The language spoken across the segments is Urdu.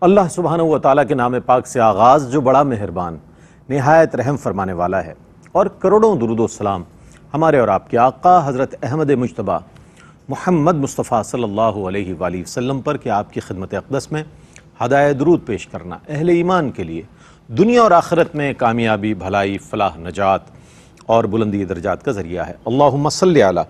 اللہ سبحانہ و تعالیٰ کے نام پاک سے آغاز جو بڑا مہربان نہایت رحم فرمانے والا ہے، اور کروڑوں درود و سلام ہمارے اور آپ کے آقا حضرت احمد مجتبیٰ محمد مصطفیٰ صلی اللہ علیہ وآلہ وسلم پر کہ آپ کی خدمت اقدس میں ہدایت درود پیش کرنا اہل ایمان کے لیے دنیا اور آخرت میں کامیابی، بھلائی، فلاح، نجات اور بلندی درجات کا ذریعہ ہے۔ اللہم صلی علی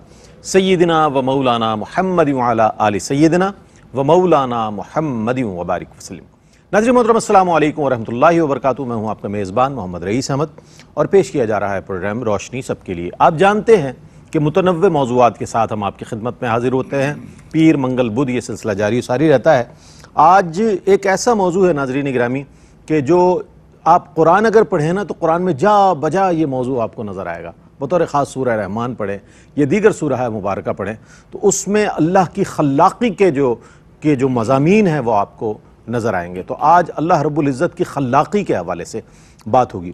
سیدنا و مولانا محمد وعلی آل سیدنا و مولانا محمد وبارک وسلم۔ ناظرین محترم، السلام علیکم ورحمۃ اللہ وبرکاتہ۔ میں ہوں آپ کا میزبان محمد رئیس احمد اور پیش کیا جا رہا ہے پروگرام روشنی سب کے لیے۔ آپ جانتے ہیں کہ متنوع موضوعات کے ساتھ ہم آپ کی خدمت میں حاضر ہوتے ہیں، پیر منگل بدھ یہ سلسلہ جاری و ساری رہتا ہے۔ آج ایک ایسا موضوع ہے ناظرین گرامی کہ جو آپ قرآن اگر پڑھیں نا تو قرآن میں جا بجا یہ موضوع آپ کو نظر آئے گا۔ بطور خاص سورہ رحمان پڑھیں یا دیگر سورہ مبارکہ پڑھیں تو اس میں اللہ کی خلاقی کے جو مضامین ہیں وہ آپ کو نظر آئیں گے۔ تو آج اللہ رب العزت کی خلاقی کے حوالے سے بات ہوگی۔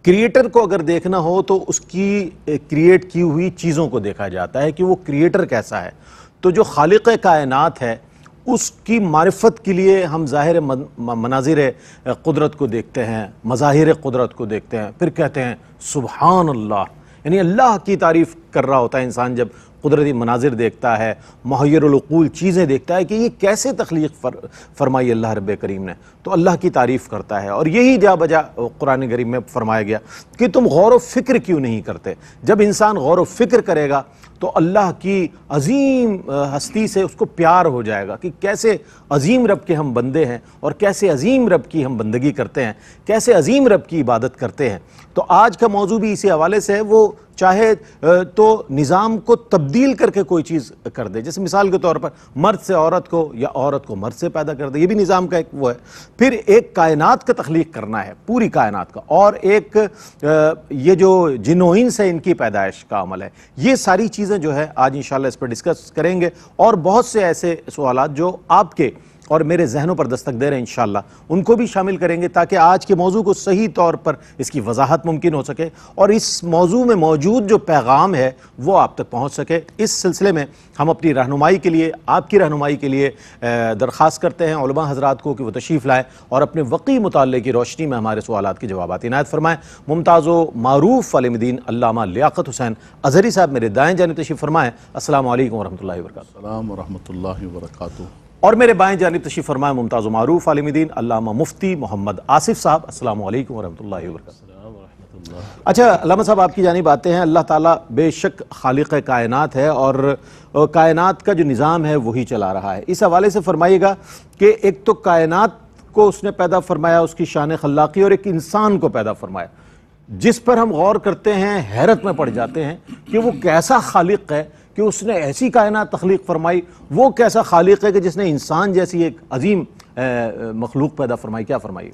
کریٹر کو اگر دیکھنا ہو تو اس کی کریٹ کی ہوئی چیزوں کو دیکھا جاتا ہے کہ وہ کریٹر کیسا ہے۔ تو جو خالق کائنات ہے اس کی معرفت کے لیے ہم ظاہر مناظر قدرت کو دیکھتے ہیں، مظاہر قدرت کو دیکھتے ہیں، پھر کہتے ہیں سبحان اللہ، یعنی اللہ کی تعریف کر رہا ہوتا ہے انسان جب قدرتی مناظر دیکھتا ہے، محیر العقول چیزیں دیکھتا ہے کہ یہ کیسے تخلیق فرمائی اللہ رب کریم نے، تو اللہ کی تعریف کرتا ہے۔ اور یہی جا بجا قرآن کریم میں فرمایا گیا کہ تم غور و فکر کیوں نہیں کرتے۔ جب انسان غور و فکر کرے گا تو اللہ کی عظیم ہستی سے اس کو پیار ہو جائے گا کہ کیسے عظیم رب کے ہم بندے ہیں اور کیسے عظیم رب کی ہم بندگی کرتے ہیں، کیسے عظیم رب کی عبادت کرتے ہیں۔ تو آج کا موضوع بھی اسی حوالے سے ہے، وہ چاہے تو نظام کو تبدیل کر کے کوئی چیز کر دے، جیسے مثال کے طور پر مرد سے عورت کو یا عورت کو مرد سے پیدا کر دے، یہ بھی نظام کا ایک وہ ہے۔ پھر ایک کائنات کا تخلیق کرنا ہے، پوری کائنات کا، اور ایک یہ جو جن و انس ہے ان کی پیدائش کا عمل ہے۔ یہ ساری چیزیں جو ہے آج انشاءاللہ اس پر ڈسکس کریں گے، اور بہت سے ایسے سوالات جو آپ کے اور میرے ذہنوں پر دستک دے رہے ہیں انشاءاللہ ان کو بھی شامل کریں گے تاکہ آج کے موضوع کو صحیح طور پر اس کی وضاحت ممکن ہو سکے اور اس موضوع میں موجود جو پیغام ہے وہ آپ تک پہنچ سکے۔ اس سلسلے میں ہم اپنی رہنمائی کے لیے، آپ کی رہنمائی کے لیے درخواست کرتے ہیں علماء حضرات کو کہ وہ تشریف لائیں اور اپنے وقی مطالعے کی روشنی میں ہمارے سوالات کے جوابات عنایت فرمائیں۔ ممتاز و معروف عالم دین علامہ لیاقت حسین اظہری صاحب میرے دائیں جانب تشریف فرمائیں۔ السلام علیکم ورحمۃ اللہ وبرکاتہ۔ السلام ورحمۃ اللہ وبرکاتہ۔ اور میرے بائیں جانب تشریف فرمائے ممتاز و معروف عالم دین علامہ مفتی محمد آصف صاحب۔ السلام علیکم ورحمۃ اللہ وبرکاتہ۔ اچھا علامہ صاحب، آپ کی جانب آتے ہیں۔ اللہ تعالیٰ بے شک خالق کائنات ہے اور کائنات کا جو نظام ہے وہی چلا رہا ہے۔ اس حوالے سے فرمائیے گا کہ ایک تو کائنات کو اس نے پیدا فرمایا، اس کی شان خلاقی، اور ایک انسان کو پیدا فرمایا جس پر ہم غور کرتے ہیں، حیرت میں پڑ جاتے ہیں کہ وہ کیسا خالق ہے کہ اس نے ایسی کائنات تخلیق فرمائی، وہ کیسا خالق ہے کہ جس نے انسان جیسی ایک عظیم مخلوق پیدا فرمائی۔ کیا فرمائی؟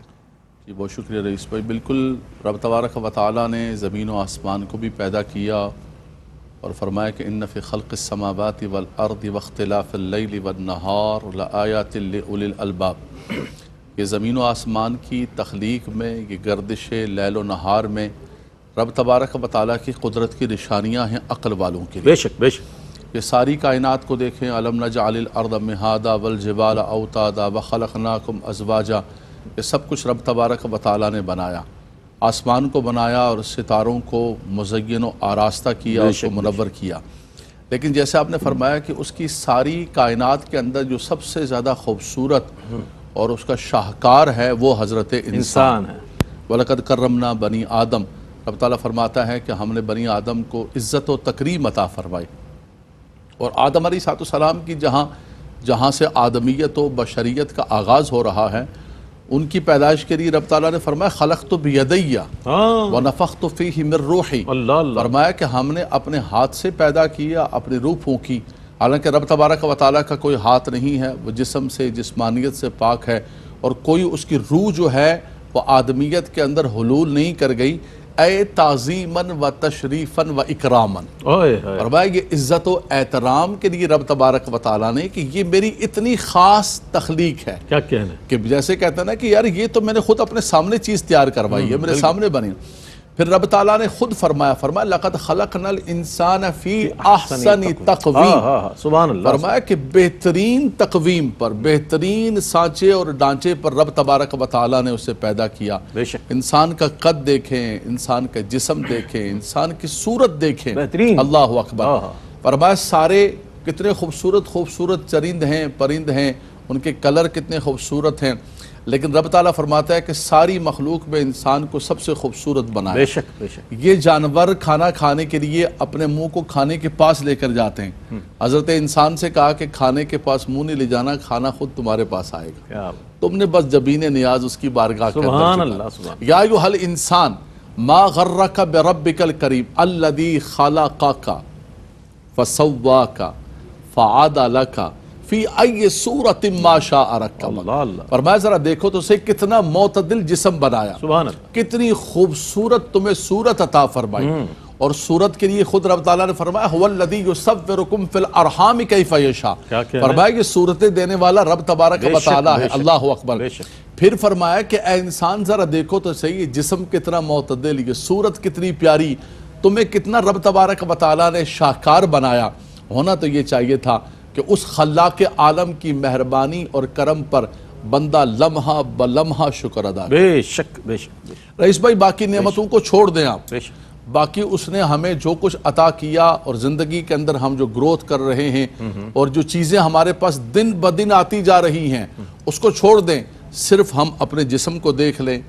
جی بہت شکریہ رئیس بھائی۔ بالکل رب تبارک و تعالیٰ نے زمین و آسمان کو بھی پیدا کیا اور فرمایا کہ ان فی خلق السماوات والارض واختلاف اللیل والنہار لآیات لأولی الالباب۔ یہ زمین و آسمان کی تخلیق میں، یہ گردش لیل و نہار میں رب تبارک و تعالیٰ کی قدرت کی نشانیاں ہیں عقل والوں کے لیے۔ بے شک بے شک۔ یہ ساری کائنات کو دیکھیں، الم نجعل الارض مہادا والجبال اوتادا وخلقناکم ازواجا، یہ سب کچھ رب تبارک و تعالیٰ نے بنایا۔ آسمان کو بنایا اور ستاروں کو مزین و آراستہ کیا، اس کو منور کیا۔ لیکن جیسے آپ نے فرمایا کہ اس کی ساری کائنات کے اندر جو سب سے زیادہ خوبصورت اور اس کا شاہکار ہے وہ حضرت انسان ہے۔ وَلَقَدْ كَرَّمْنَا بَنِي آدم، رب تعالیٰ فرماتا ہے کہ ہم نے بنی آدم کو عزت و تکریم عطا فرمائی، اور آدم علیہ السلام کی جہاں سے آدمیت و بشریت کا آغاز ہو رہا ہے، ان کی پیدائش کے لیے رب تعالیٰ نے فرمایا خلقت بیدی ونفخت فیہ من روحی، فرمایا کہ ہم نے اپنے ہاتھ سے پیدا کیا، اپنی روح پھونکی۔ حالانکہ رب تبارک و تعالیٰ کا کوئی ہاتھ نہیں ہے، وہ جسم سے، جسمانیت سے پاک ہے، اور کوئی اس کی روح جو ہے وہ آدمیت کے اندر حلول نہیں کر گئی۔ اے تعظیماً و تشریفاً و اکراماً، فرمایا یہ عزت و احترام کے لیے رب تبارک و تعالیٰ نے کہ یہ میری اتنی خاص تخلیق ہے۔ کیا کہنا ہے کہ جیسے کہتے ہیں نا کہ یار یہ تو میں نے خود اپنے سامنے چیز تیار کروائی ہے، میرے سامنے بنی۔ پھر رب تعالیٰ نے خود فرمایا لَقَدْ خَلَقْنَا الْإِنسَانَ فِي أَحْسَنِ تَقْوِيمٍ، سبحان اللہ، فرمایا کہ بہترین تقویم پر، بہترین سانچے اور ڈھانچے پر رب تبارک و تعالیٰ نے اسے پیدا کیا۔ بے شک انسان کا قد دیکھیں، انسان کا جسم دیکھیں، انسان کی صورت دیکھیں، بہترین، اللہ اکبر۔ فرمایا سارے کتنے خوبصورت چرند ہیں، پرند ہیں، ان کے کلر کتنے خوبصورت ہیں، لیکن رب تعالیٰ فرماتا ہے کہ ساری مخلوق میں انسان کو سب سے خوبصورت بنایا۔ بے شک بے شک۔ یہ جانور کھانا کھانے کے لیے اپنے منہ کو کھانے کے پاس لے کر جاتے ہیں، حضرت انسان سے کہا کہ کھانے کے پاس منہ نہیں لے جانا، کھانا خود تمہارے پاس آئے گا، کیا تم نے بس جبین نیاز اس کی بارگاہ کے اندر سبحان جھکا۔ اللہ، سبحان یا ایھا الانسان ما غرک بربک الکریم الذی خلقک فسواک فعدلک فی ای صورت ما شاء رکبک۔ اللہ اللہ، فرمایا ذرا دیکھو تو اسے کتنا معتدل جسم بنایا، سبحان اللہ، کتنی خوبصورت تمہیں صورت عطا فرمائی، اور صورت کے لیے خود رب تعالیٰ نے فرمایا هو الذی یصورکم فی الارحام کیف یشاء، فرمایا یہ صورتیں دینے والا رب تبارک و تعالیٰ ہے، اللہ اکبر۔ پھر فرمایا کہ اے انسان ذرا دیکھو تو صحیح، یہ جسم کتنا معتدل، یہ صورت کتنی پیاری، تمہیں کتنا رب تبارک و تعالیٰ نے شاہکار بنایا۔ ہونا تو یہ چاہیے تھا کہ اس خلاق عالم کی مہربانی اور کرم پر بندہ لمحہ بلمحہ شکر ادا کرے۔ بے شک بے شک بے شک رئیس بھائی باقی نعمتوں کو چھوڑ دیں آپ، بے شک، باقی اس نے ہمیں جو کچھ عطا کیا اور زندگی کے اندر ہم جو گروتھ کر رہے ہیں اور جو چیزیں ہمارے پاس دن بدن آتی جا رہی ہیں اس کو چھوڑ دیں، صرف ہم اپنے جسم کو دیکھ لیں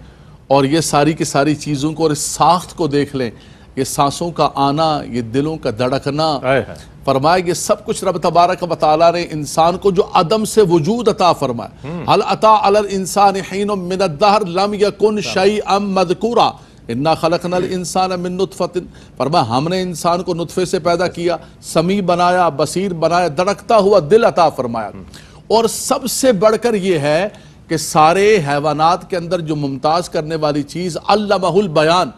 اور یہ ساری کی ساری چیزوں کو اور اس ساخت کو دیکھ لیں، یہ سانسوں کا آنا، یہ دلوں کا دھڑکنا، فرمایا یہ سب کچھ رب تبارک و تعالیٰ نے انسان کو جو عدم سے وجود عطا فرمایا۔ هل اتى على الانسان حين من الدهر لم يكن شيئا مذكورا انا خلقنا الانسان من نطفة، فرمایا ہم نے انسان کو نطفے سے پیدا کیا، سمیع بنایا، بصیر بنایا، دھڑکتا ہوا دل عطا فرمایا، اور سب سے بڑھ کر یہ ہے کہ سارے حیوانات کے اندر جو ممتاز کرنے والی چیز علمہ البیان،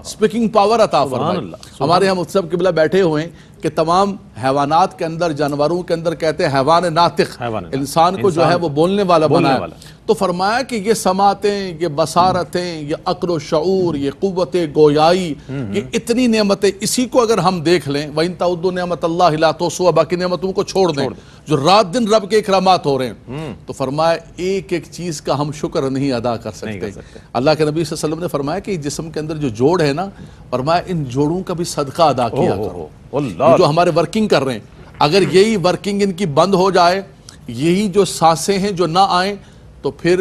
سپیکنگ پاور عطا فرمائی۔ ہمارے ہم سب قبلہ بیٹھے ہوئے ہیں کہ تمام حیوانات کے اندر، جانوروں کے اندر کہتے ہیں حیوان ناطق، انسان کو جو ہے وہ بولنے والا بنایا۔ تو فرمایا کہ یہ سماعتیں، یہ بصارتیں، یہ عقل و شعور، یہ قوت گویائی، یہ اتنی نعمتیں، اسی کو اگر ہم دیکھ لیں وَإِن تَعُدُّوا نِعْمَتَ اللَّهِ لَا تُحْصُوهَا، باقی نعمتوں کو چھوڑ دیں جو رات دن رب کے اکرامات ہو رہے ہیں، تو فرمایا ایک ایک چیز کا ہم شکر نہیں ادا کر سکتے۔ اللہ کے نبی صلی اللہ علیہ وسلم نے فرمایا کہ جسم کے اندر جو جوڑ ہے نا، فرمایا ان جوڑوں کا بھی صدقہ ادا کیا کرو، جو ہمارے ورکنگ کر رہے ہیں، اگر یہی ورکنگ ان کی بند ہو جائے، یہی جو سانسیں ہیں جو نہ آئیں، تو پھر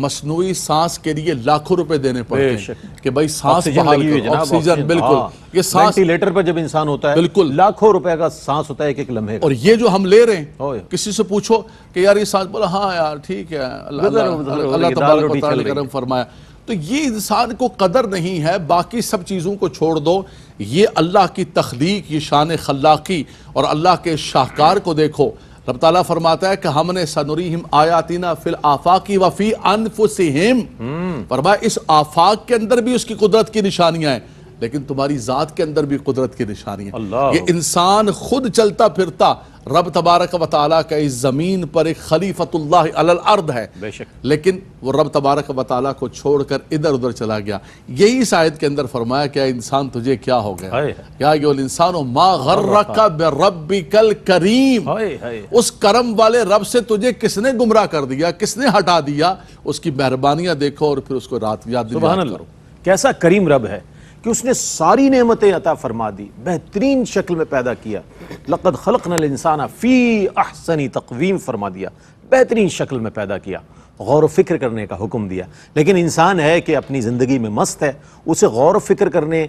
مصنوعی سانس کے لیے لاکھوں روپے دینے پڑتے ہیں کہ بھائی سانس بحال کرو، آکسیجن، بالکل یہ سانس وینٹیلیٹر پر جب انسان ہوتا ہے بالکل لاکھوں روپے کا سانس ہوتا ہے ایک ایک لمحے کا، اور یہ جو ہم لے رہے ہیں کسی سے پوچھو کہ یار یہ سانس، بولا ہاں یار ٹھیک ہے، اللہ تبارک و تعالیٰ نے کرم فرمایا۔ تو یہ انسان کو قدر نہیں ہے، باقی سب چیزوں کو چھوڑ دو، یہ اللہ کی تخلیق، یہ شان خلاقی اور اللہ کے شاہکار کو دیکھو۔ رب تعالیٰ فرماتا ہے کہ ہم نے سنریہم آیاتنا فی الآفاق وفی انفسہم، فرمایا اس آفاق کے اندر بھی اس کی قدرت کی نشانیاں ہیں، لیکن تمہاری ذات کے اندر بھی قدرت کی نشانیاں ہیں۔ یہ انسان خود چلتا پھرتا رب تبارک و تعالیٰ کا اس زمین پر ایک خلیفۃ اللہ علی الارض ہے، لیکن وہ رب تبارک و تعالیٰ کو چھوڑ کر ادھر ادھر چلا گیا۔ یہی اس آیت کے اندر فرمایا کہ انسان تجھے کیا ہو گیا، یا ایھا الانسان ما غرک بربک الکریم، اس کرم والے رب سے تجھے کس نے گمراہ کر دیا، کس نے ہٹا دیا، اس کی مہربانیاں دیکھو اور پھر اس کو رات یاد کرو۔ کیسا کریم رب ہے کہ اس نے ساری نعمتیں عطا فرما دی، بہترین شکل میں پیدا کیا، لقد خلقنا الانسان فی احسن تقویم فرما دیا، بہترین شکل میں پیدا کیا، غور و فکر کرنے کا حکم دیا، لیکن انسان ہے کہ اپنی زندگی میں مست ہے، اسے غور و فکر کرنے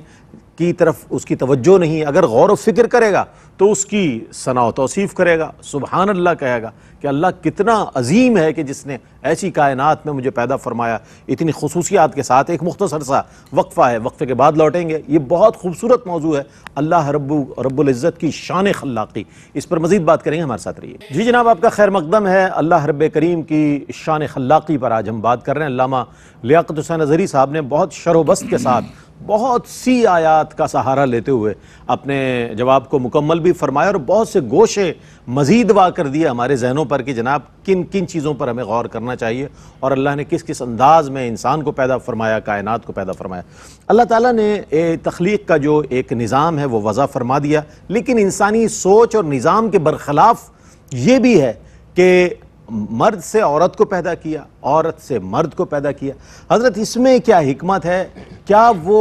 کی طرف اس کی توجہ نہیں۔ اگر غور و فکر کرے گا تو اس کی ثنا و توصیف کرے گا، سبحان اللہ کہے گا کہ اللہ کتنا عظیم ہے کہ جس نے ایسی کائنات میں مجھے پیدا فرمایا، اتنی خصوصیات کے ساتھ۔ ایک مختصر سا وقفہ ہے، وقفے کے بعد لوٹیں گے۔ یہ بہت خوبصورت موضوع ہے، اللہ رب العزت کی شان خلاقی، اس پر مزید بات کریں گے، ہمارے ساتھ رہیے۔ جی جناب، آپ کا خیر مقدم ہے۔ اللہ رب کریم کی شان خلاقی پر آج ہم بات کر رہے ہیں۔ علامہ لیاقت حسین اظہری صاحب نے بہت شرح و بسط کے ساتھ بہت سی آیات کا سہارا لیتے ہوئے اپنے جواب کو مکمل بھی فرمایا اور بہت سے گوشے مزید وا کر دیے ہمارے ذہنوں پر کہ جناب کن کن چیزوں پر ہمیں غور کرنا چاہیے اور اللہ نے کس کس انداز میں انسان کو پیدا فرمایا، کائنات کو پیدا فرمایا۔ اللہ تعالیٰ نے تخلیق کا جو ایک نظام ہے وہ وضع فرما دیا، لیکن انسانی سوچ اور نظام کے برخلاف یہ بھی ہے کہ مرد سے عورت کو پیدا کیا، عورت سے مرد کو پیدا کیا۔ حضرت اس میں کیا حکمت ہے؟ کیا وہ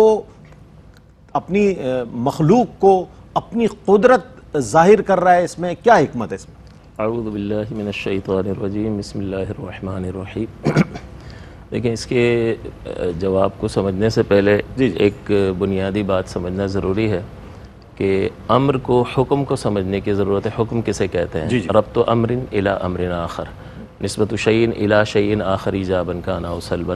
اپنی مخلوق کو اپنی قدرت ظاہر کر رہا ہے؟ اس میں کیا حکمت ہے؟ اس میں اعوذ باللہ من الشیطان الرجیم، بسم اللہ الرحمن الرحیم۔ دیکھیں، اس کے جواب کو سمجھنے سے پہلے ایک بنیادی بات سمجھنا ضروری ہے کہ امر کو، حکم کو سمجھنے کی ضرورت ہے۔ حکم کسے کہتے ہیں؟ ربط امر الی امر آخر، نسبت شیء الی شیء آخر ایجابا کان او سلبا،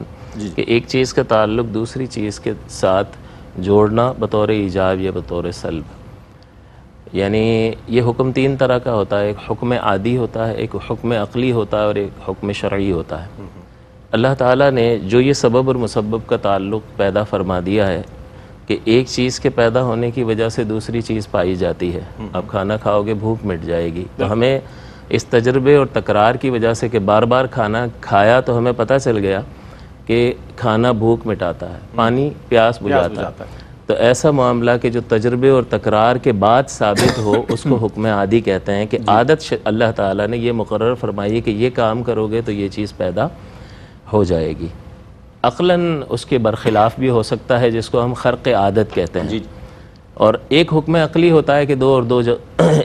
کہ ایک چیز کا تعلق دوسری چیز کے ساتھ جوڑنا بطور ایجاب یا بطور سلب۔ یعنی یہ حکم تین طرح کا ہوتا ہے، ایک حکم عادی ہوتا ہے، ایک حکم عقلی ہوتا ہے اور ایک حکم شرعی ہوتا ہے۔ اللہ تعالیٰ نے جو یہ سبب اور مسبب کا تعلق پیدا فرما دیا ہے کہ ایک چیز کے پیدا ہونے کی وجہ سے دوسری چیز پائی جاتی ہے۔ اب کھانا کھاؤ گے بھوک مٹ جائے گی، تو ہمیں اس تجربے اور تکرار کی وجہ سے کہ بار بار کھانا کھایا تو ہمیں پتہ چل گیا کہ کھانا بھوک مٹاتا ہے، پانی پیاس بجھاتا ہے۔ تو ایسا معاملہ کہ جو تجربے اور تکرار کے بعد ثابت ہو اس کو حکم عادی کہتے ہیں، کہ عادت اللہ تعالیٰ نے یہ مقرر فرمائی کہ یہ کام کرو گے تو یہ چیز پیدا ہو جائے گی۔ عقلاً اس کے برخلاف بھی ہو سکتا ہے، جس کو ہم خرق عادت کہتے ہیں۔ اور ایک حکم عقلی ہوتا ہے کہ دو اور دو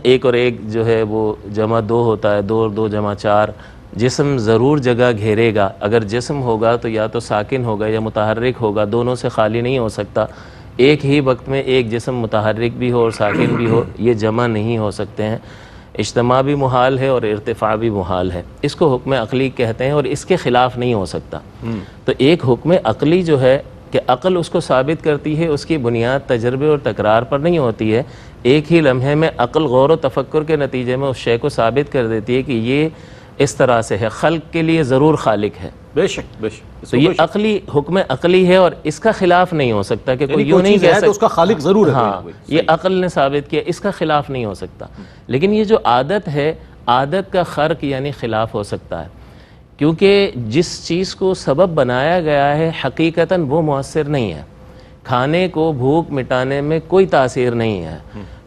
ایک اور ایک جو ہے وہ جمع دو ہوتا ہے، دو اور دو جمع چار۔ جسم ضرور جگہ گھیرے گا، اگر جسم ہوگا تو یا تو ساکن ہوگا یا متحرک ہوگا، دونوں سے خالی نہیں ہو سکتا۔ ایک ہی وقت میں ایک جسم متحرک بھی ہو اور ساکن بھی ہو، یہ جمع نہیں ہو سکتے ہیں۔ اجتماع بھی محال ہے اور ارتفاع بھی محال ہے، اس کو حکم عقلی کہتے ہیں اور اس کے خلاف نہیں ہو سکتا۔ تو ایک حکم عقلی جو ہے کہ عقل اس کو ثابت کرتی ہے، اس کی بنیاد تجربے اور تکرار پر نہیں ہوتی ہے، ایک ہی لمحے میں عقل غور و تفکر کے نتیجے میں اس شے کو ثابت کر دیتی ہے کہ یہ اس طرح سے ہے، خلق کے لیے ضرور خالق ہے۔ بے شک بے شک، تو یہ عقلی حکم عقلی ہے اور اس کا خلاف نہیں ہو سکتا کہ کوئی یوں نہیں کہہ سکتا اس کا خالق ضرور ہے۔ ہاں، یہ عقل نے ثابت کیا، اس کا خلاف نہیں ہو سکتا۔ لیکن یہ جو عادت ہے، عادت کا خرق یعنی خلاف ہو سکتا ہے، کیونکہ جس چیز کو سبب بنایا گیا ہے حقیقتاً وہ مؤثر نہیں ہے۔ کھانے کو بھوک مٹانے میں کوئی تاثیر نہیں ہے،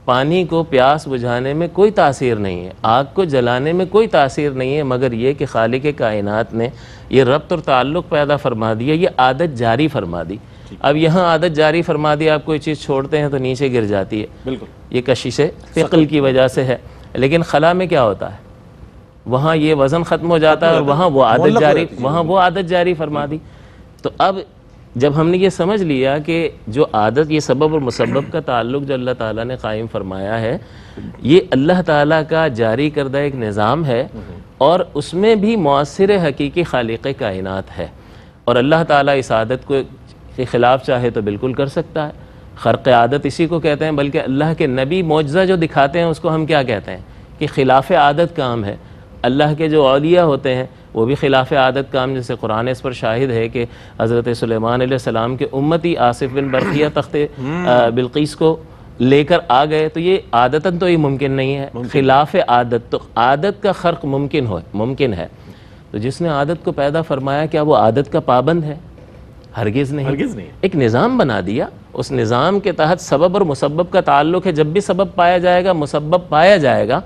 پانی کو پیاس بجھانے میں کوئی تاثیر نہیں ہے، آگ کو جلانے میں کوئی تاثیر نہیں ہے، مگر یہ کہ خالق کائنات نے یہ ربط اور تعلق پیدا فرما دیا، یہ عادت جاری فرما دی۔ اب یہاں عادت جاری فرما دی، آپ کوئی چیز چھوڑتے ہیں تو نیچے گر جاتی ہے، بالکل یہ کشش ثقل کی وجہ سے ہے۔ لیکن خلا میں کیا ہوتا ہے؟ وہاں یہ وزن ختم ہو جاتا ہے اور وہاں وہ عادت جاری فرما دی۔ تو اب جب ہم نے یہ سمجھ لیا کہ جو عادت، یہ سبب اور مسبب کا تعلق جو اللہ تعالیٰ نے قائم فرمایا ہے، یہ اللہ تعالیٰ کا جاری کردہ ایک نظام ہے اور اس میں بھی مؤثر حقیقی خالق کائنات ہے، اور اللہ تعالیٰ اس عادت کے خلاف چاہے تو بالکل کر سکتا ہے۔ خرق عادت اسی کو کہتے ہیں، بلکہ اللہ کے نبی معجزہ جو دکھاتے ہیں اس کو ہم کیا کہتے ہیں کہ خلاف عادت کام ہے۔ اللہ کے جو اولیاء ہوتے ہیں وہ بھی خلاف عادت کام، جیسے قرآن اس پر شاہد ہے کہ حضرت سلیمان علیہ السلام کے امتی آصف بن برقیہ تخت بلقیس کو لے کر آ گئے، تو یہ عادتاً تو یہ ممکن نہیں ہے، خلاف عادت۔ تو عادت کا خرق ممکن ہے۔ تو جس نے عادت کو پیدا فرمایا، کیا وہ عادت کا پابند ہے؟ ہرگز نہیں۔ ایک نظام بنا دیا، اس نظام کے تحت سبب اور مسبب کا تعلق ہے، جب بھی سبب پایا جائے گا مسبب پایا جائے گا،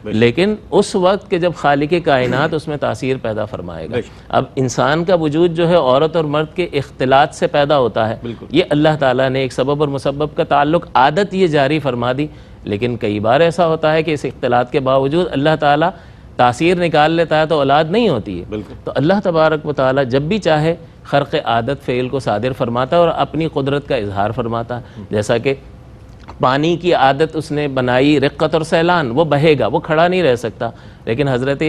لیکن اس وقت کہ جب خالق کائنات اس میں تاثیر پیدا فرمائے گا۔ اب انسان کا وجود جو ہے عورت اور مرد کے اختلاط سے پیدا ہوتا ہے، یہ اللہ تعالیٰ نے ایک سبب اور مسبب کا تعلق عادت یہ جاری فرما دی، لیکن کئی بار ایسا ہوتا ہے کہ اس اختلاط کے باوجود اللہ تعالیٰ تاثیر نکال لیتا ہے تو اولاد نہیں ہوتی ہے۔ تو اللہ تبارک و تعالیٰ جب بھی چاہے خرق عادت فعل کو صادر فرماتا ہے اور اپنی قدرت کا اظہار فرماتا ہے۔ جیسا کہ پانی کی عادت اس نے بنائی، رقت اور سیلان، وہ بہے گا، وہ کھڑا نہیں رہ سکتا، لیکن حضرت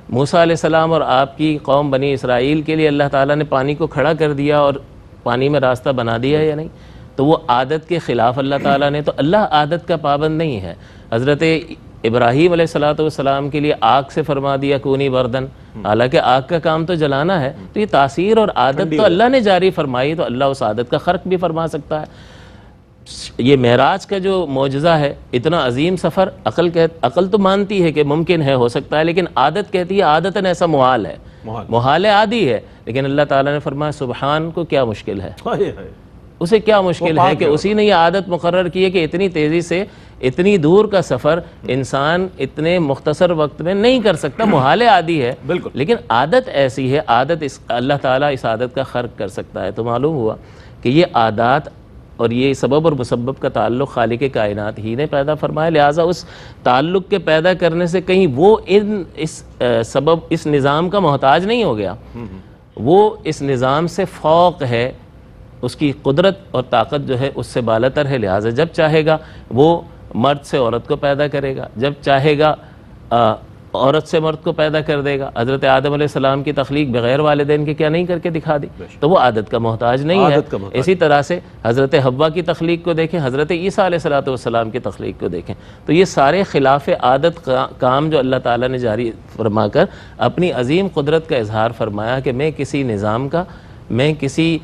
موسیٰ علیہ السلام اور آپ کی قوم بنی اسرائیل کے لیے اللہ تعالیٰ نے پانی کو کھڑا کر دیا اور پانی میں راستہ بنا دیا یا نہیں؟ تو وہ عادت کے خلاف اللہ تعالیٰ نے، تو اللہ عادت کا پابند نہیں ہے۔ حضرت ابراہیم علیہ السلام کے لیے آگ سے فرما دیا کونی بردن، حالانکہ آگ کا کام تو جلانا ہے، تو یہ تاثیر اور عادت تو اللہ نے جاری فرمائی، تو اللہ اس عادت کا خرق بھی فرما سکتا ہے۔ یہ معراج کا جو معجزہ ہے، اتنا عظیم سفر، عقل تو مانتی ہے کہ ممکن ہے، ہو سکتا ہے، لیکن عادت کہتی ہے عادتاً ایسا محال ہے، محال عادی ہے، لیکن اللہ تعالیٰ نے فرمایا سبحان کو کیا مشکل ہے، اسے کیا مشکل ہے کہ اسی نے یہ عادت مقرر کی ہے کہ اتنی تیزی سے اتنی دور کا سفر انسان اتنے مختصر وقت میں نہیں کر سکتا، محال عادی ہے، لیکن عادت ایسی ہے، عادت اللہ تعالیٰ اس عادت کا خرق کر سکتا ہے۔ تو معلوم ہوا کہ یہ عادات اور یہ سبب اور مسبب کا تعلق خالق کائنات ہی نے پیدا فرمایا، لہٰذا اس تعلق کے پیدا کرنے سے کہیں وہ اس نظام کا محتاج نہیں ہو گیا، وہ اس نظام سے فوق ہے، اس کی قدرت اور طاقت جو ہے اس سے بالاتر ہے، لہٰذا جب چاہے گا وہ مرد سے عورت کو پیدا کرے گا، جب چاہے گا عورت سے مرد کو پیدا کر دے گا۔ حضرت آدم علیہ السلام کی تخلیق بغیر والدین کے کیا نہیں کر کے دکھا دی، تو وہ عادت کا محتاج نہیں ہے۔ اسی طرح سے حضرت حوا کی تخلیق کو دیکھیں، حضرت عیسیٰ علیہ السلام کی تخلیق کو دیکھیں، تو یہ سارے خلاف عادت کام جو اللہ تعالیٰ نے جاری فرما کر اپنی عظیم قدرت کا اظہار فرمایا کہ میں کسی نظام کا، میں کسی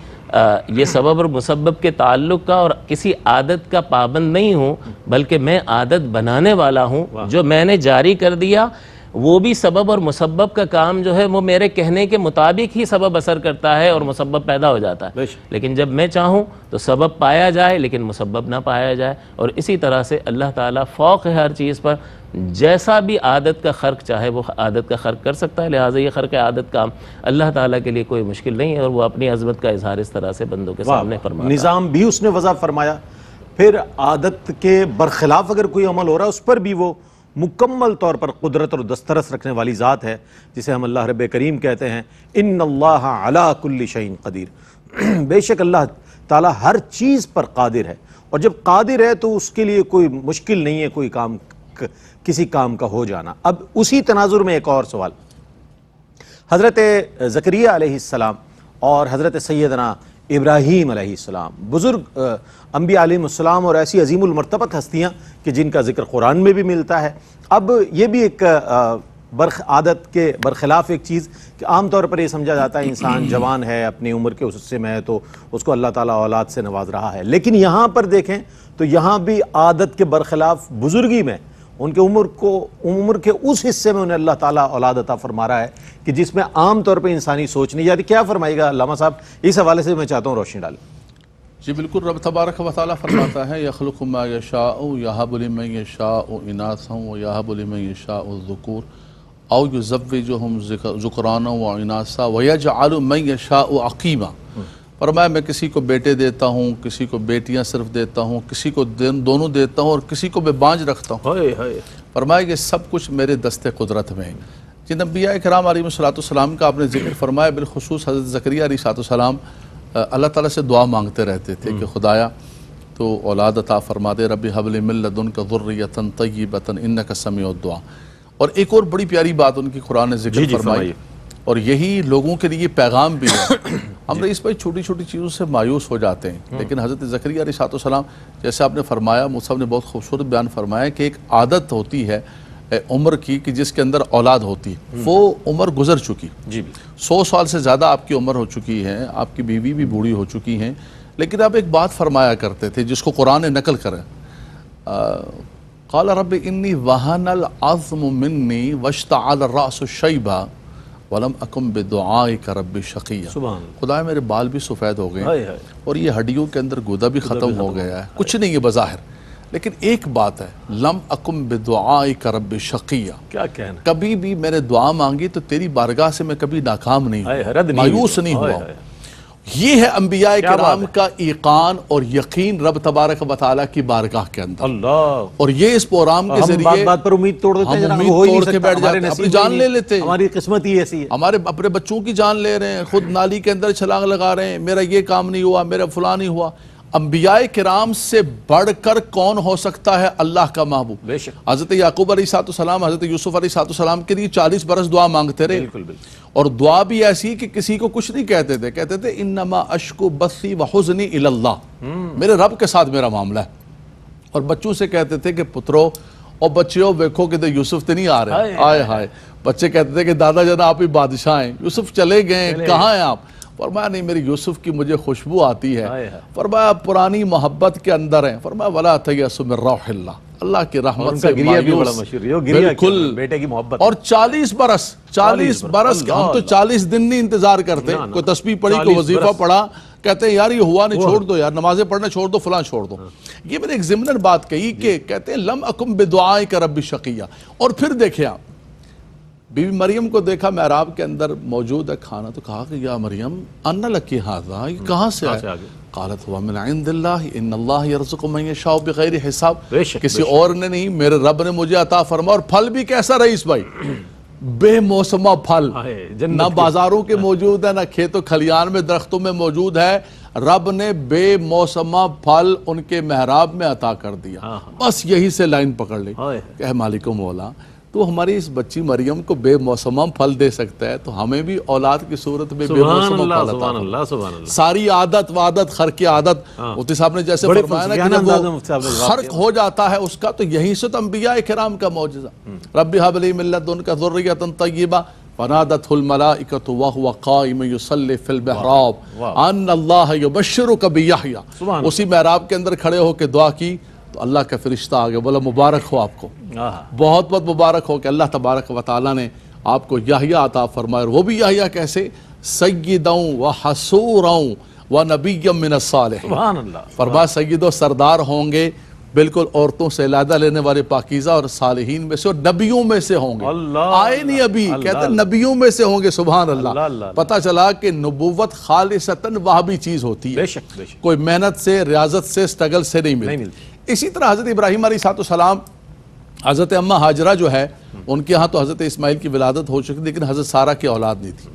یہ سبب اور مسبب کے تعلق کا اور کسی عادت کا پابند نہیں ہوں، بلکہ میں عادت بنانے والا ہوں، جو میں نے جاری کر دیا وہ بھی سبب اور مسبب کا کام جو ہے وہ میرے کہنے کے مطابق ہی سبب اثر کرتا ہے اور مسبب پیدا ہو جاتا ہے، لیکن جب میں چاہوں تو سبب پایا جائے لیکن مسبب نہ پایا جائے۔ اور اسی طرح سے اللہ تعالیٰ فوق ہے ہر چیز پر، جیسا بھی عادت کا خرق چاہے وہ عادت کا خرق کر سکتا ہے، لہٰذا یہ خرق عادت کام اللہ تعالیٰ کے لیے کوئی مشکل نہیں ہے، اور وہ اپنی عظمت کا اظہار اس طرح سے بندوں کے سامنے فرماتا ہے۔ نظام بھی اس نے وضع فرمایا، پھر عادت کے برخلاف اگر کوئی عمل ہو رہا ہے اس پر بھی وہ مکمل طور پر قدرت اور دسترس رکھنے والی ذات ہے، جسے ہم اللہ رب کریم کہتے ہیں ان اللہ علی کل شیء قدیر، بے شک اللہ تعالیٰ ہر چیز پر قادر ہے، اور جب قادر ہے تو اس کے لیے کوئی مشکل نہیں ہے کوئی کام، کسی کام کا ہو جانا۔ اب اسی تناظر میں ایک اور سوال، حضرت زکریہ علیہ السلام اور حضرت سیدنا ابراہیم علیہ السلام، بزرگ انبیاء علیہ السلام اور ایسی عظیم المرتبت ہستیاں کہ جن کا ذکر قرآن میں بھی ملتا ہے۔ اب یہ بھی ایک عادت کے برخلاف ایک چیز کہ عام طور پر یہ سمجھا جاتا ہے انسان جوان ہے، اپنی عمر کے اس حصے میں ہے تو اس کو اللہ تعالیٰ اولاد سے نواز رہا ہے، لیکن یہاں پر دیکھیں تو یہاں بھی عادت کے برخلاف بزرگی میں ان کے عمر کے اس حصے میں انہیں اللہ تعالیٰ اولاد عطا فرما رہا ہے کہ جس میں عام طور پہ انسانی سوچ نہیں جاتی۔ کیا فرمائے گا علامہ صاحب اس حوالے سے؟ میں چاہتا ہوں روشنی ڈالیں۔ جی بالکل، رب تبارک و تعالیٰ فرماتا ہے یخلق ما یشاء یہب لمن یشاء اناثا ویہب لمن یشاء الذکور او یزوجہم ذکرانا واناثا ویجعل من یشاء عقیما۔ فرمایا میں کسی کو بیٹے دیتا ہوں، کسی کو بیٹیاں صرف دیتا ہوں، کسی کو دونوں دیتا ہوں، اور کسی کو میں بانجھ رکھتا ہوں۔ فرمایا کہ سب کچھ میرے دست قدرت میں ہے۔ جن انبیاء کرام علیہ السلام کا آپ نے ذکر فرمایا، بالخصوص حضرت زکریا علیہ السلام اللہ تعالیٰ سے دعا مانگتے رہتے تھے کہ خدایا تو اولاد عطا فرما دے، رب حب لی من لدنک ذریۃ طیبۃ انک سمیع الدعاء۔ اور ایک اور بڑی پیاری بات ان کی قرآن نے ذکر فرمائی، اور یہی لوگوں کے لیے پیغام بھی ہے۔ ہم رئیس بھائی چھوٹی چھوٹی چیزوں سے مایوس ہو جاتے ہیں، لیکن حضرت زکریا علیہ السلام جیسے آپ نے فرمایا، مصعب نے بہت خوبصورت بیان فرمایا کہ ایک عادت ہوتی ہے عمر کی کہ جس کے اندر اولاد ہوتی ہے، وہ عمر گزر چکی، 100 سال سے زیادہ آپ کی عمر ہو چکی ہے، آپ کی بیوی بھی بوڑھی ہو چکی ہیں، لیکن آپ ایک بات فرمایا کرتے تھے جس کو قرآن نے نقل کرے، قال رب انی وہن العظم منی واشتعل الرأس شیبا ولم اکم بدعائک رب شقیہ۔ خدا میرے بال بھی سفید ہو گئے اور یہ ہڈیوں کے اندر گودا بھی ختم ہو گیا ہے، کچھ نہیں ہے بظاہر، لیکن ایک بات ہے، لم اکم بدعائک رب شقیہ، کیا کہنا، کبھی بھی میں نے دعا مانگی تو تیری بارگاہ سے میں کبھی ناکام نہیں ہوا، مایوس نہیں ہوا۔ یہ ہے انبیاء کرام کا ایقان اور یقین رب تبارک و تعالیٰ کی بارگاہ کے اندر، اور یہ اس پروگرام کے ذریعے بات پر امید توڑ دیتے ہیں، ہم امید توڑ کے بیٹھ جاتے ہیں، اپنی جان لے لیتے ہیں، ہماری قسمت ہی ایسی ہے، ہمارے اپنے بچوں کی جان لے رہے ہیں، خود نالی کے اندر چھلانگ لگا رہے ہیں، میرا یہ کام نہیں ہوا، میرا فلاں نہیں ہوا۔ انبیاء کرام سے بڑھ کر کون ہو سکتا ہے اللہ کا محبوب؟ حضرت یعقوب علیہ السلام، حضرت یوسف علیہ السلام کے لیے 40 برس دعا مانگتے رہے، اور دعا بھی ایسی کہ کسی کو کچھ نہیں کہتے تھے، کہتے تھے انما اشکو بثی وحزنی الی اللہ، میرے رب کے ساتھ میرا معاملہ ہے، اور بچوں سے کہتے تھے کہ پترو اور بچیوں دیکھو کہ یوسف تو نہیں آ رہے، آئے ہائے، بچے کہتے تھے کہ دادا جان آپ ہی بادشاہ ہیں، یوسف چلے گئے، کہاں ہیں آپ؟ فرمایا نہیں، میری یوسف کی مجھے خوشبو آتی ہے۔ فرمایا پرانی محبت کے اندر ہیں۔ فرمایا وَلَا تَيْأَسُوا مِن روح اللہ، اللہ کی رحمت سے مایوس، بالکل، بیٹے کی محبت۔ اور 40 برس ہم تو 40 دن نہیں انتظار کرتے، کوئی تسبیح پڑھی، کوئی وظیفہ پڑھا، کہتے ہیں یار یہ ہوا نہیں، چھوڑ دو یار، نمازیں پڑھنا چھوڑ دو، فلاں چھوڑ دو۔ یہ میں نے ایک ضمناً بات کہی کہ کہتے ہیں لم اکم بدعائک رب شقیہ۔ اور پھر دیکھیں آپ بی بی مریم کو دیکھا محراب کے اندر موجود ہے کھانا، تو کہا کہ یا مریم ان لکی ھذا، یہ کہاں سے آیا؟ قالت ہوا من عند اللہ ان اللہ یرزق من یشاء بغیر حساب، کسی اور نے نہیں، میرے رب نے مجھے عطا فرمایا۔ اور پھل بھی کیسا رئیس بھائی؟ بے موسمہ پھل، نہ بازاروں کے موجود ہے، نہ کھیتوں کھلیان میں درختوں میں موجود ہے، رب نے بے موسمہ پھل ان کے محراب میں عطا کر دیا۔ بس یہی سے لائن پکڑ لی کہ اے مالک و مولا، تو ہماری اس بچی مریم کو بے موسمہ پھل دے سکتا ہے، تو ہمیں بھی اولاد کی صورت میں بے موسمہ پھل عطا فرما۔ ساری عادت وعادت، خرق عادت، مفتی صاحب نے جیسے فرمایا نا کہ جب وہ خرق ہو جاتا ہے اس کا، تو یہیں سے تو انبیاء کرام کا معجزہ۔ رب ھب لی من لدنک ذریۃ طیبہ فنادته الملائکۃ وہو قائم یصلی فی المحراب ان اللہ یبشرک بیحییٰ۔ اسی محراب کے اندر کھڑے ہو کے دعا کی تو اللہ کا فرشتہ آگے بولا مبارک ہو آپ کو، بہت بہت مبارک ہو کہ اللہ تبارک و تعالیٰ نے آپ کو یحییٰ عطا فرمایا۔ اور وہ بھی یحییٰ کیسے؟ سیداً و حصوراً و نبیًا من الصالحین۔ فرمایا سید و سردار ہوں گے، بالکل عورتوں سے علیحدہ لینے والے پاکیزہ اور صالحین میں سے، اور نبیوں میں سے ہوں گے۔ آئے نہیں ابھی، کہتے ہیں نبیوں میں سے ہوں گے۔ سبحان اللہ۔ پتہ چلا کہ نبوت خالصتاً وہابی چیز ہوتی ہے، کوئی محنت سے، ریاضت سے، سٹرگل سے نہیں ملتی۔ اسی طرح حضرت ابراہیم علیہ السلام، حضرت اماں ہاجرہ جو ہے ان کے ہاں تو حضرت اسماعیل کی ولادت ہو چکی، لیکن حضرت سارہ کی اولاد نہیں تھی۔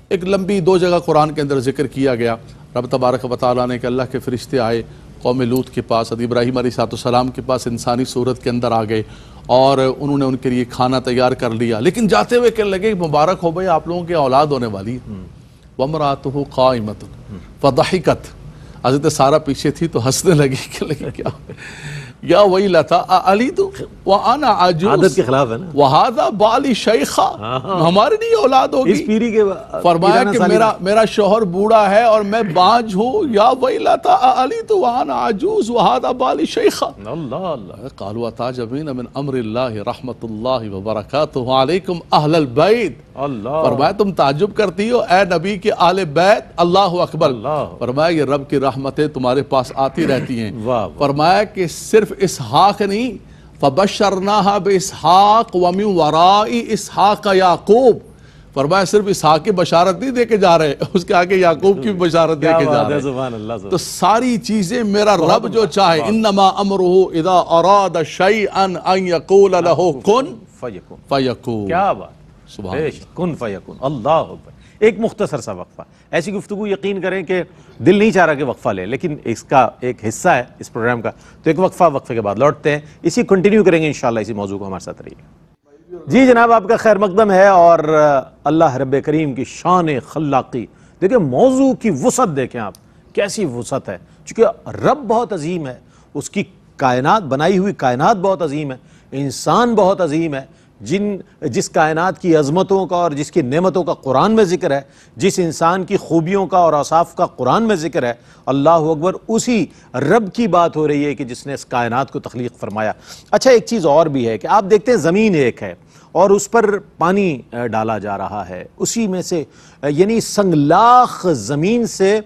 ایک لمبی 2 جگہ قرآن کے اندر ذکر کیا گیا، رب تبارک و تعالیٰ نے کہ اللہ کے فرشتے آئے قوم لوط کے پاس، حضرت ابراہیم علیہ السلام کے پاس انسانی صورت کے اندر آ گئے، اور انہوں نے ان کے لیے کھانا تیار کر لیا، لیکن جاتے ہوئے کہنے لگے مبارک ہو بھائی آپ لوگوں کی اولاد ہونے والی ہے۔ وَامْرَأَتُهُ قَائِمَةٌ فَضَحِكَتْ، حضرت سارہ پیچھے تھی تو ہنسنے لگی کہ لگی کیا یا ویلتا اَأَلِدُ وَأَنَا عَجُوزٌ، عادت کے خلاف ہے نا، وَهَذَا بَالِي شَيْخًا، ہمارے لیے اولاد ہوگی۔ اس پیری کے فرمایا کہ میرا شوہر بوڑھا ہے اور میں بانجھ ہوں، یا ویلتا اَأَلِدُ وَأَنَا عَجُوزٌ وَهَذَا بَالِي شَيْخًا۔ اللہ اللہ۔ قالوا اتعجبین من امر اللہ رحمت اللہ وبرکاتہ علیکم اہل البیت۔ اللہ، فرمایا تم تعجب کرتی ہو اے نبی کے آل بیت، اللہ اکبر۔ فرمایا یہ رب کی رحمتیں تمہارے پاس آتی رہتی ہیں۔ فرمایا کہ صرف اسحاق نہیں، فبشرناہا باسحاق ومن وراء اسحاق یعقوب۔ فرمایا صرف اسحاق کی بشارت نہیں دے کے جا رہے، اس کے آگے یعقوب کی بشارت دے کے جا رہے۔ سبحان اللہ۔ تو ساری چیزیں میرا رب جو چاہے، انما امرہ اذا اراد شیئا ان یقول لہ کن فیکون۔ کیا بات، سبحان اللہ، کن فیکون۔ اللہ اکبر۔ ایک مختصر سا وقفہ، ایسی گفتگو یقین کریں کہ دل نہیں چاہ رہا کہ وقفہ لے، لیکن اس کا ایک حصہ ہے اس پروگرام کا، تو ایک وقفے کے بعد لوٹتے ہیں، اسی کنٹینیو کریں گے انشاءاللہ، اسی موضوع کو ہمارے ساتھ رہیے۔ جی جناب، آپ کا خیر مقدم ہے، اور اللہ رب کریم کی شان خلاقی دیکھیں، موضوع کی وسعت دیکھیں آپ، کیسی وسعت ہے، چونکہ رب بہت عظیم ہے، اس کی کائنات، بنائی ہوئی کائنات بہت عظیم ہے، انسان بہت عظیم ہے، جس کائنات کی عظمتوں کا اور جس کی نعمتوں کا قرآن میں ذکر ہے، جس انسان کی خوبیوں کا اور اوصاف کا قرآن میں ذکر ہے، اللہ اکبر، اسی رب کی بات ہو رہی ہے کہ جس نے اس کائنات کو تخلیق فرمایا۔ اچھا، ایک چیز اور بھی ہے کہ آپ دیکھتے ہیں زمین ایک ہے اور اس پر پانی ڈالا جا رہا ہے، اسی میں سے یعنی سنگلاخ زمین سے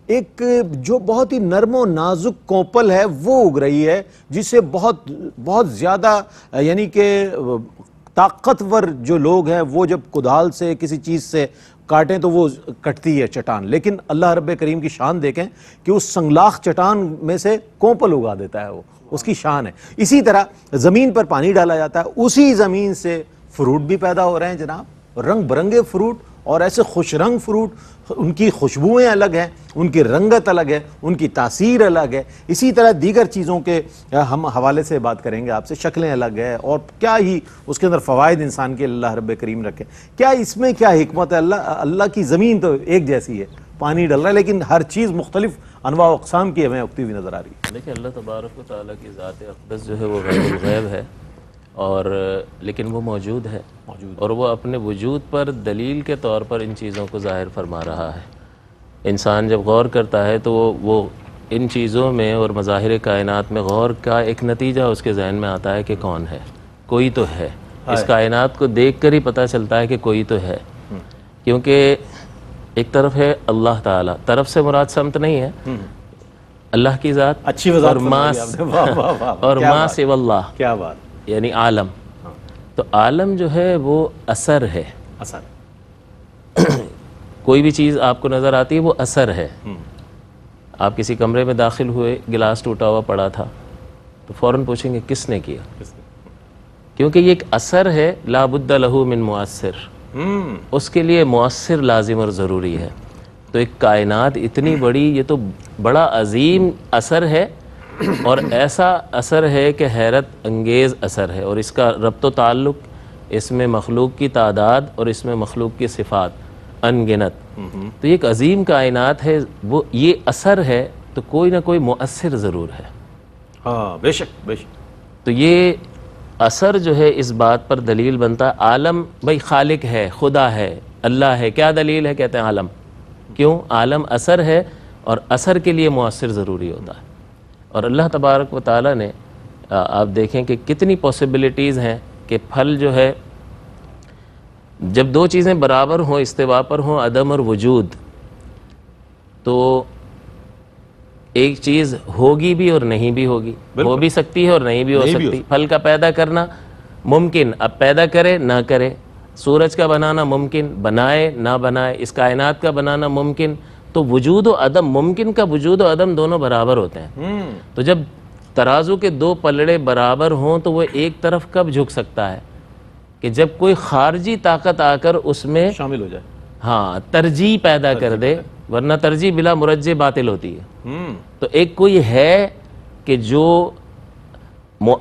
ایک جو بہت ہی نرم و نازک کوپل ہے وہ اگ رہی ہے، جسے بہت زیادہ یعنی کہ طاقتور جو لوگ ہیں وہ جب کدال سے کسی چیز سے کاٹیں تو وہ کٹتی ہے چٹان، لیکن اللہ رب کریم کی شان دیکھیں کہ اس سنگلاخ چٹان میں سے کوپل اگا دیتا ہے، وہ اس کی شان ہے۔ اسی طرح زمین پر پانی ڈالا جاتا ہے، اسی زمین سے فروٹ بھی پیدا ہو رہے ہیں جناب، رنگ برنگے فروٹ، اور ایسے خوش رنگ فروٹ، ان کی خوشبوئیں الگ ہیں، ان کی رنگت الگ ہے، ان کی تاثیر الگ ہے۔ اسی طرح دیگر چیزوں کے ہم حوالے سے بات کریں گے آپ سے، شکلیں الگ ہیں، اور کیا ہی اس کے اندر فوائد انسان کے اللہ رب کریم رکھے، کیا اس میں کیا حکمت ہے۔ اللہ کی زمین تو ایک جیسی ہے، پانی ڈل رہا ہے، لیکن ہر چیز مختلف انواع و اقسام کی ہمیں اگتی ہوئی نظر آ رہی ہے۔ دیکھیں، اللہ تبارک و تعالیٰ کی ذات اقدس جو ہے وہ غیب الغیب ہے، اور لیکن وہ موجود ہے اور وہ اپنے وجود پر دلیل کے طور پر ان چیزوں کو ظاہر فرما رہا ہے۔ انسان جب غور کرتا ہے تو وہ ان چیزوں میں اور مظاہر کائنات میں غور کا ایک نتیجہ اس کے ذہن میں آتا ہے کہ کون ہے، کوئی تو ہے۔ اس کائنات کو دیکھ کر ہی پتہ چلتا ہے کہ کوئی تو ہے، کیونکہ ایک طرف ہے اللہ تعالیٰ، طرف سے مراد سمت نہیں ہے، اللہ کی ذات، اچھی وضاحت فرمائی آپ نے، واہ واہ واہ، اور ما سوی اللہ، کیا بات، یعنی عالم۔ تو عالم جو ہے وہ اثر ہے، اثر، کوئی بھی چیز آپ کو نظر آتی ہے وہ اثر ہے۔ آپ کسی کمرے میں داخل ہوئے، گلاس ٹوٹا ہوا پڑا تھا تو فوراً پوچھیں گے کس نے کیا، کیونکہ یہ ایک اثر ہے، لا بد لہ من مؤثر، اس کے لیے مؤثر لازم اور ضروری ہے۔ تو ایک کائنات اتنی بڑی، یہ تو بڑا عظیم اثر ہے، اور ایسا اثر ہے کہ حیرت انگیز اثر ہے، اور اس کا ربط و تعلق، اس میں مخلوق کی تعداد اور اس میں مخلوق کی صفات ان گنت۔ تو یہ ایک عظیم کائنات ہے، وہ یہ اثر ہے تو کوئی نہ کوئی مؤثر ضرور ہے۔ ہاں بے شک بے شک۔ تو یہ اثر جو ہے اس بات پر دلیل بنتا ہے، عالم بھائی خالق ہے، خدا ہے، اللہ ہے، کیا دلیل ہے؟ کہتے ہیں عالم۔ کیوں؟ عالم اثر ہے اور اثر کے لیے مؤثر ضروری ہوتا ہے۔ اور اللہ تبارک و تعالیٰ نے، آپ دیکھیں کہ کتنی پاسبلٹیز ہیں کہ پھل جو ہے، جب دو چیزیں برابر ہوں، استوا پر ہوں، عدم اور وجود، تو ایک چیز ہوگی بھی اور نہیں بھی ہوگی، ہو بھی سکتی ہے اور نہیں بھی ہو سکتی۔ پھل کا پیدا کرنا ممکن، اب پیدا کرے نہ کرے، سورج کا بنانا ممکن، بنائے نہ بنائے، اس کائنات کا بنانا ممکن۔ تو وجود و عدم، ممکن کا وجود و عدم دونوں برابر ہوتے ہیں۔ تو جب ترازو کے دو پلڑے برابر ہوں تو وہ ایک طرف کب جھک سکتا ہے؟ کہ جب کوئی خارجی طاقت آ کر اس میں شامل ہو جائے، ہاں ترجیح پیدا کر دے، ورنہ ترجیح بلا مرجح باطل ہوتی ہے۔ تو ایک کوئی ہے کہ جو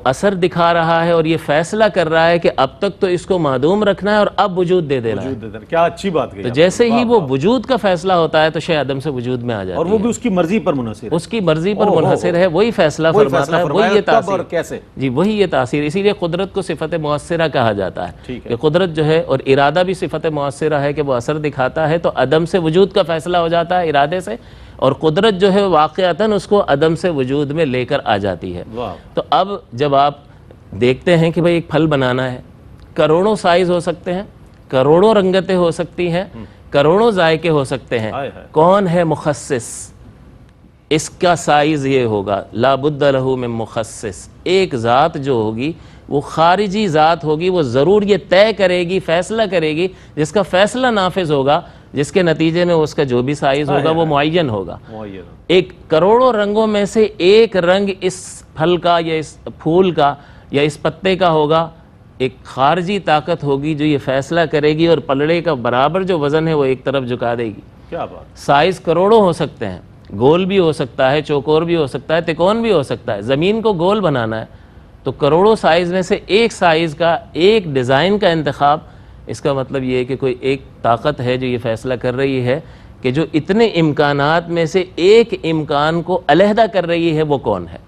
اثر دکھا رہا ہے اور یہ فیصلہ کر رہا ہے کہ اب تک تو اس کو معدوم رکھنا ہے اور اب وجود دے دینا ہے۔ کیا اچھی بات کہی۔ تو جیسے ہی وہ وجود کا فیصلہ ہوتا ہے تو شے عدم سے وجود میں آ جاتی ہے، اور وہ بھی اس کی مرضی پر منحصر ہے، اس کی مرضی پر منحصر ہے، وہی فیصلہ فرماتا ہے، وہی یہ تاثیر، کیسے، جی وہی یہ تاثیر۔ اسی لیے قدرت کو صفت مؤثرہ کہا جاتا ہے کہ قدرت جو ہے، اور ارادہ بھی صفت مؤثرہ ہے کہ وہ اثر دکھاتا ہے، تو عدم سے وجود کا فیصلہ ہو جاتا ہے ارادے سے، اور قدرت جو ہے واقعتاً اس کو عدم سے وجود میں لے کر آ جاتی ہے۔ تو اب جب آپ دیکھتے ہیں کہ بھئی ایک پھل بنانا ہے، کروڑوں سائز ہو سکتے ہیں، کروڑوں رنگتیں ہو سکتی ہیں، کروڑوں ذائقے ہو سکتے ہیں، کون ہے مخصص؟ اس کا سائز یہ ہوگا، لا بد لہ من مخصص، ایک ذات جو ہوگی وہ خارجی ذات ہوگی، وہ ضرور یہ طے کرے گی، فیصلہ کرے گی، جس کا فیصلہ نافذ ہوگا، جس کے نتیجے میں اس کا جو بھی سائز ہوگا وہ معین ہوگا۔ ایک کروڑوں رنگوں میں سے ایک رنگ اس پھل کا یا اس پھول کا یا اس پتے کا ہوگا، ایک خارجی طاقت ہوگی جو یہ فیصلہ کرے گی، اور پلڑے کا برابر جو وزن ہے وہ ایک طرف جھکا دے گی۔ کیا بات، سائز کروڑوں ہو سکتے ہیں، گول بھی ہو سکتا ہے، چوکور بھی ہو سکتا ہے، تکون بھی ہو سکتا ہے۔ زمین کو گول بنانا ہے تو کروڑوں سائز میں سے ایک سائز کا، ایک ڈیزائن کا انتخاب، اس کا مطلب یہ ہے کہ کوئی ایک طاقت ہے جو یہ فیصلہ کر رہی ہے کہ جو اتنے امکانات میں سے ایک امکان کو علیحدہ کر رہی ہے، وہ کون ہے؟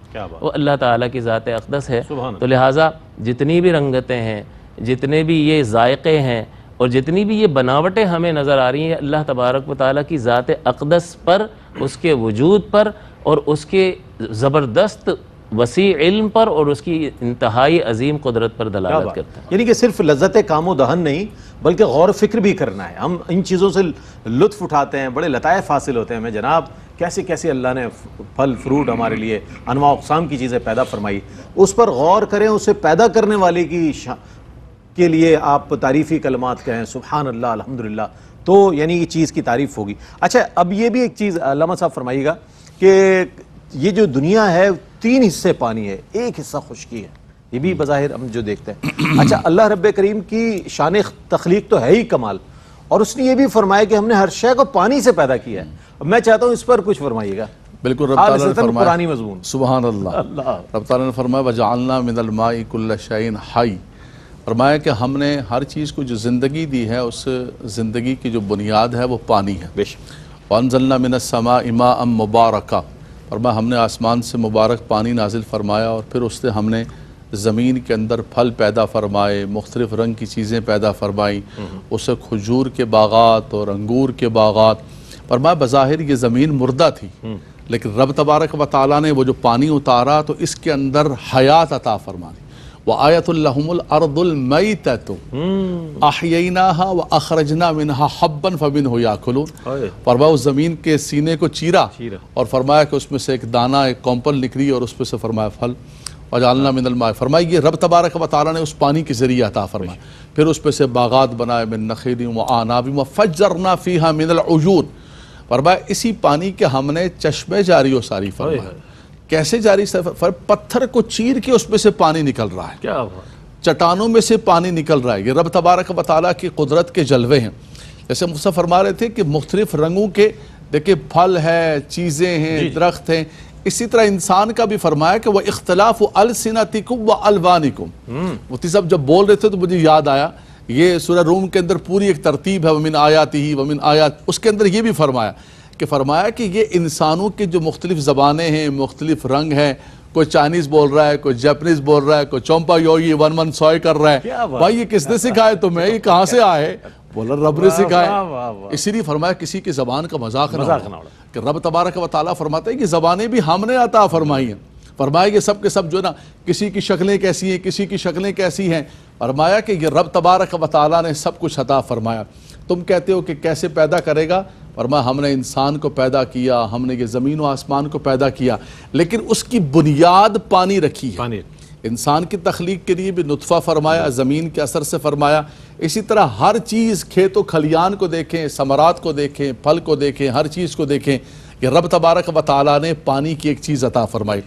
وہ اللہ تعالیٰ کی ذات اقدس ہے۔ تو لہٰذا جتنی بھی رنگتیں ہیں، جتنے بھی یہ ذائقے ہیں، اور جتنی بھی یہ بناوٹیں ہمیں نظر آ رہی ہیں، اللہ تبارک و تعالیٰ کی ذات اقدس پر، اس کے وجود پر، اور اس کے زبردست وسیع علم پر، اور اس کی انتہائی عظیم قدرت پر دلالت کرتا ہے۔ یعنی کہ صرف لذت کام و دہن نہیں بلکہ غور و فکر بھی کرنا ہے۔ ہم ان چیزوں سے لطف اٹھاتے ہیں، بڑے لطائف حاصل ہوتے ہیں ہمیں، جناب کیسے کیسے اللہ نے پھل فروٹ ہمارے لیے انواع اقسام کی چیزیں پیدا فرمائی، اس پر غور کریں، اسے پیدا کرنے والے کے لیے آپ تعریفی کلمات کہیں، سبحان اللہ، الحمدللہ، تو یعنی یہ چیز کی تعریف ہوگی۔ اچھا، اب یہ بھی ایک چیز علامہ صاحب فرمائیے گا کہ یہ جو دنیا ہے 3 حصے پانی ہے، 1 حصہ خشکی ہے، یہ بھی بظاہر ہم جو دیکھتے ہیں۔ اچھا، اللہ رب کریم کی شان تخلیق تو ہے ہی کمال، اور اس نے یہ بھی فرمایا کہ ہم نے ہر شے کو پانی سے پیدا کیا ہے۔ میں چاہتا ہوں اس پر کچھ فرمائیے گا۔ بالکل، رب تعالیٰ نے فرمایا، قرآنی مضمون، سبحان اللہ، رب تعالیٰ نے فرمایا وَجَعَلْنَا مِنَ الْمَاءِ كُلَّ شَيْءٍ حَيٍّ، فرمایا کہ ہم نے ہر چیز کو جو زندگی دی ہے، اس زندگی کی جو بنیاد ہے وہ پانی ہے۔ وَأَنزَلْنَا مِنَ السَّمَاءِ مَاءً مُبَارَكًا، فرمایا ہم نے آسمان سے مبارک پانی نازل فرمایا، اور پھر اس سے ہم نے زمین کے اندر پھل پیدا فرمائے، مختلف رنگ کی چیزیں پیدا فرمائیں، اسے کھجور کے باغات اور انگور کے باغات. فرمایا بظاہر یہ زمین مردہ تھی، لیکن رب تبارک و تعالیٰ نے وہ جو پانی اتارا تو اس کے اندر حیات عطا فرمائی. وَآیَةٌ لَهُمُ الْأَرْضُ الْمَيْتَةُ أَحْيَيْنَاهَا وَأَخْرَجْنَا مِنْهَا حَبًّا فَمِنْهُ يَأْكُلُونَ. فرمایا اس زمین کے سینے کو چیرا اور فرمایا کہ اس میں سے ایک دانہ، ایک کمپل نکلی اور اس میں سے فرمایا پھل. وَجَعَلْنَا مِنَ الْمَاءِ. فرمایا یہ رب تبارک و تعالیٰ نے اس پانی کے ذریعے عطا فرمایا. پھر اس پہ سے باغات بنائے من نخیل وعناب وفجرنا فیہا من العیون. فرمایا اسی پانی کے ہم نے چشمے جاری و ساری فرمایا. کیسے جاری؟ پتھر کو چیر کے اس میں سے پانی نکل رہا ہے، کیا چٹانوں میں سے پانی نکل رہا ہے. یہ رب تبارک و تعالیٰ کی قدرت کے جلوے ہیں. جیسے مصطفیٰ فرما رہے تھے کہ مختلف رنگوں کے دیکھیں پھل ہے، چیزیں ہیں، درخت ہیں. اسی طرح انسان کا بھی فرمایا کہ وہ اختلاف السنتکم و الوانکم. مفتی صاحب جب بول رہے تھے تو مجھے یاد آیا یہ سورہ روم کے اندر پوری ایک ترتیب ہے ومن آیاتہ ومن آیات. اس کے اندر یہ بھی فرمایا کہ یہ انسانوں کے جو مختلف زبانیں ہیں، مختلف رنگ ہیں. کوئی چائنیز بول رہا ہے، کوئی جاپنیز بول رہا ہے، کوئی چومپا یوئی ون ون سوئے کر رہا ہے. بھائی یہ کس نے سکھائے تمہیں؟ یہ کہاں سے آئے؟ بولا رب نے سکھائے. اسی لیے فرمایا کسی کی زبان کا مذاق نہ اڑاؤ. کہ رب تبارک و تعالیٰ فرماتا ہے کہ زبانیں بھی ہم نے عطا فرمائی ہیں. فرمایا یہ سب کے سب جو ہے نا، کسی کی شکلیں کیسی ہیں، کسی کی شکلیں کیسی ہیں. فرمایا کہ یہ رب تبارک و تعالیٰ نے سب کچھ عطا فرمایا. تم کہتے ہو کہ کیسے پیدا کرے گا؟ فرمایا ہم نے انسان کو پیدا کیا، ہم نے یہ زمین و آسمان کو پیدا کیا، لیکن اس کی بنیاد پانی رکھی ہے. انسان کی تخلیق کے لیے بھی نطفہ فرمایا، زمین کے اثر سے فرمایا. اسی طرح ہر چیز، کھیت و کھلیان کو دیکھیں، ثمرات کو دیکھیں، پھل کو دیکھیں، ہر چیز کو دیکھیں، کہ رب تبارک و تعالیٰ نے پانی کی ایک چیز عطا فرمائی.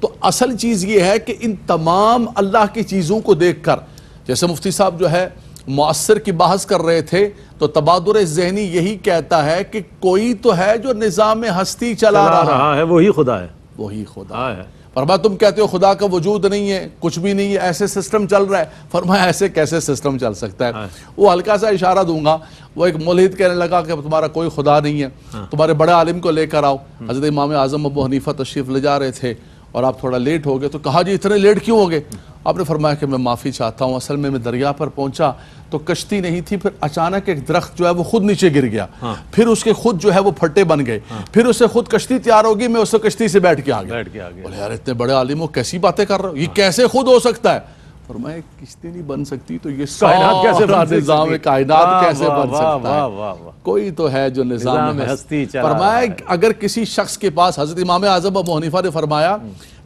تو اصل چیز یہ ہے کہ ان تمام اللہ کی چیزوں کو دیکھ کر، جیسے مفتی صاحب جو ہے مؤثر کی بحث کر رہے تھے، تو تبادر ذہنی یہی کہتا ہے کہ کوئی تو ہے جو نظام ہستی چلا رہا ہے، وہی خدا ہے، وہی خدا ہے. فرمایا تم کہتے ہو خدا کا وجود نہیں ہے، کچھ بھی نہیں ہے، ایسے سسٹم چل رہا ہے. فرمایا ایسے کیسے سسٹم چل سکتا ہے؟ وہ ہلکا سا اشارہ دوں گا. وہ ایک ملحد کہنے لگا کہ تمہارا کوئی خدا نہیں ہے، تمہارے بڑے عالم کو لے کر آؤ. حضرت امام اعظم ابو حنیفہ تشریف لے جا رہے تھے اور آپ تھوڑا لیٹ ہو گئے. تو کہا جی اتنے لیٹ کیوں ہو گئے؟ آپ نے فرمایا کہ میں معافی چاہتا ہوں، اصل میں دریا پر پہنچا تو کشتی نہیں تھی. پھر اچانک ایک درخت جو ہے وہ خود نیچے گر گیا، پھر اس کے خود جو ہے وہ پھٹے بن گئے، پھر اسے خود کشتی تیار ہوگی، میں اسے کشتی سے بیٹھ کے آ گیا. بولے یار اتنے بڑے عالم ہو، کیسی باتیں کر رہے ہو، یہ کیسے خود ہو سکتا ہے؟ فرمایا کشتی نہیں بن سکتی تو یہ سارا نظام کائنات کیسے بن سکتا ہے؟ کوئی تو ہے جو نظام ہستی. فرمایا اگر کسی شخص کے پاس، حضرت امام اعظم ابو حنیفہ نے فرمایا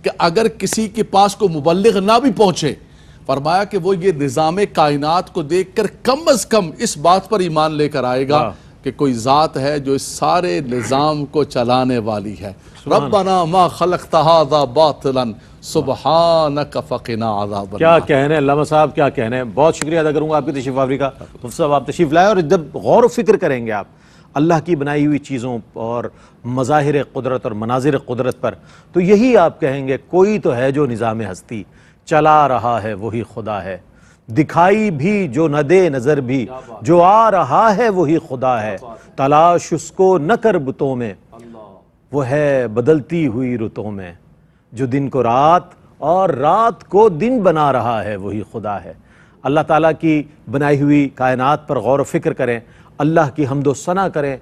کہ اگر کسی کے پاس کوئی مبلغ نہ بھی پہنچے، فرمایا کہ وہ یہ نظام کائنات کو دیکھ کر کم از کم اس بات پر ایمان لے کر آئے گا کہ کوئی ذات ہے جو اس سارے نظام کو چلانے والی ہے. ربنا ما خلقت هذا باطلا سبحانک فقنا عذاب النار. کیا کہنے علامہ صاحب، کیا کہنے. بہت شکریہ ادا کروں گا آپ کی تشریف آوری کا. مفتی صاحب آپ تشریف لائے، اور جب غور و فکر کریں گے آپ اللہ کی بنائی ہوئی چیزوں اور مظاہر قدرت اور مناظر قدرت پر، تو یہی آپ کہیں گے کوئی تو ہے جو نظام ہستی چلا رہا ہے، وہی خدا ہے. دکھائی بھی جو نہ دے نظر بھی، جو آ رہا ہے وہی خدا ہے. تلاش اس کو نہ کر بتوں میں، وہ ہے بدلتی ہوئی رتوں میں. جو دن کو رات اور رات کو دن بنا رہا ہے وہی خدا ہے. اللہ تعالیٰ کی بنائی ہوئی کائنات پر غور و فکر کریں، اللہ کی حمد و ثنا کریں،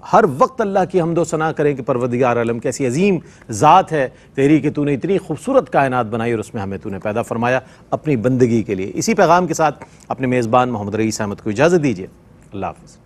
ہر وقت اللہ کی حمد و ثنا کریں کہ پروردگار عالم کیسی عظیم ذات ہے تیری کہ تو نے اتنی خوبصورت کائنات بنائی اور اس میں ہمیں تو نے پیدا فرمایا اپنی بندگی کے لیے. اسی پیغام کے ساتھ اپنے میزبان محمد رئیس احمد کو اجازت دیجیے. اللہ حافظ.